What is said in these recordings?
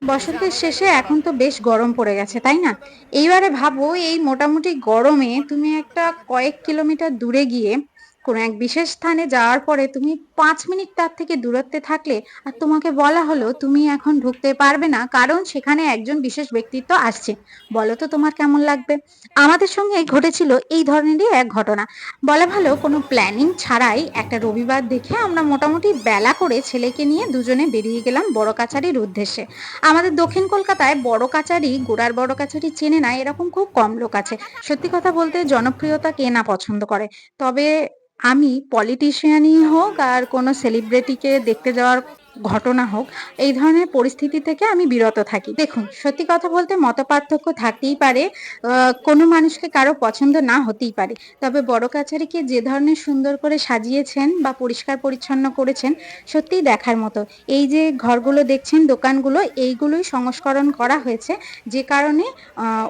বসন্তের শেষে এখন তো বেশ গরম পড়ে গেছে, তাই না? এইবারে ভাবো এই মোটামুটি গরমে তুমি একটা কয়েক কিলোমিটার দূরে গিয়ে কোনো এক বিশেষ স্থানে যাওয়ার পরে তুমি ৫ মিনিট তার থেকে দূরত্বে থাকলে আর তোমাকে বলা হলো তুমি এখন ঢুকতে পারবে না কারণ সেখানে একজন বিশেষ ব্যক্তিত্ব আসছে। বলো তো তোমার কেমন লাগবে? আমাদের সঙ্গে ঘটেছিল এই ধরনেরই এক ঘটনা। বলা ভালো কোনো প্ল্যানিং ছাড়াই একটা রবিবার দেখে আমরা মোটামুটি বেলা করে ছেলেকে নিয়ে দুজনে বেরিয়ে গেলাম বড় কাছারির উদ্দেশ্যে। আমাদের দক্ষিণ কলকাতায় বড় কাচারি, গোড়ার বড় কাচারি চেনে না এরকম খুব কম লোক আছে। সত্যি কথা বলতে জনপ্রিয়তা কে না পছন্দ করে। তবে আমি পলিটিশিয়ানই হোক আর কোনো সেলিব্রিটিকে দেখতে যাওয়ার ঘটনা হোক, এই ধরনের পরিস্থিতি থেকে আমি বিরত থাকি। দেখুন, সত্যি কথা বলতে মতপার্থক্য থাকতেই পারে। কোনো মানুষকে কারো পছন্দ না হতেই পারে। তবে বড় কাচারিকে যে ধরনের সুন্দর করে সাজিয়েছেন বা পরিষ্কার পরিচ্ছন্ন করেছেন, সত্যিই দেখার মতো। এই যে ঘরগুলো দেখছেন, দোকানগুলো, এইগুলোই সংস্করণ করা হয়েছে। যে কারণে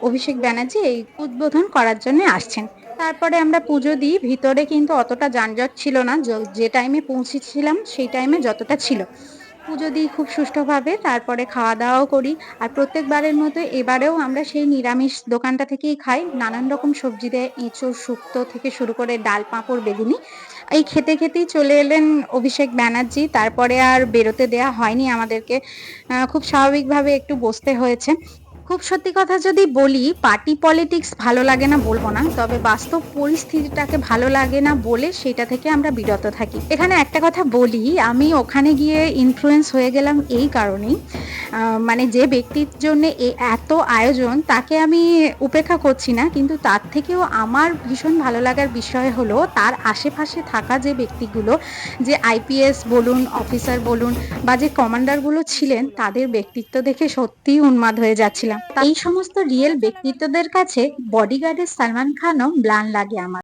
অভিষেক ব্যানার্জি এই উদ্বোধন করার জন্য আসছেন। তারপরে আমরা পুজো দিই। ভিতরে কিন্তু অতটা যানজট ছিল না। যে টাইমে পৌঁছেছিলাম সেই টাইমে যতটা ছিল। পুজো দিই খুব সুষ্ঠুভাবে। তারপরে খাওয়া-দাওয়াও করি। আর প্রত্যেকবারের মতো এবারেও আমরা সেই নিরামিষ দোকানটা থেকেই খাই। নানান রকম সবজি দেয়, এঁচোড়, শুক্তো থেকে শুরু করে ডাল, পাঁপড়, বেগুনি। এই খেতে, খেতেই চলে এলেন অভিষেক ব্যানার্জি। তারপরে আর বেরোতে দেয়া হয়নি আমাদেরকে। খুব স্বাভাবিকভাবে একটু বসতে হয়েছে। খুব সত্যি কথা যদি বলি, পার্টি পলিটিক্স ভালো লাগে না বলবো না। তবে বাস্তব পরিস্থিতিটাকে ভালো লাগে না বলে সেটা থেকে আমরা বিরত থাকি। এখানে একটা কথা বলি, আমি ওখানে গিয়ে ইনফ্লুয়েন্স হয়ে গেলাম এই কারণেই, মানে যে ব্যক্তির জন্যে এত আয়োজন তাকে আমি উপেক্ষা করছি না। কিন্তু তার থেকেও আমার ভীষণ ভালো লাগার বিষয় হলো তার আশেপাশে থাকা যে ব্যক্তিগুলো, যে আইপিএস বলুন, অফিসার বলুন বা যে কমান্ডার গুলো ছিলেন তাদের ব্যক্তিত্ব দেখে সত্যিই উন্মাদ হয়ে যাচ্ছিলাম। এই সমস্ত রিয়েল ব্যক্তিত্বদের কাছে বডিগার্ডের সালমান খানও ম্লান লাগে আমার।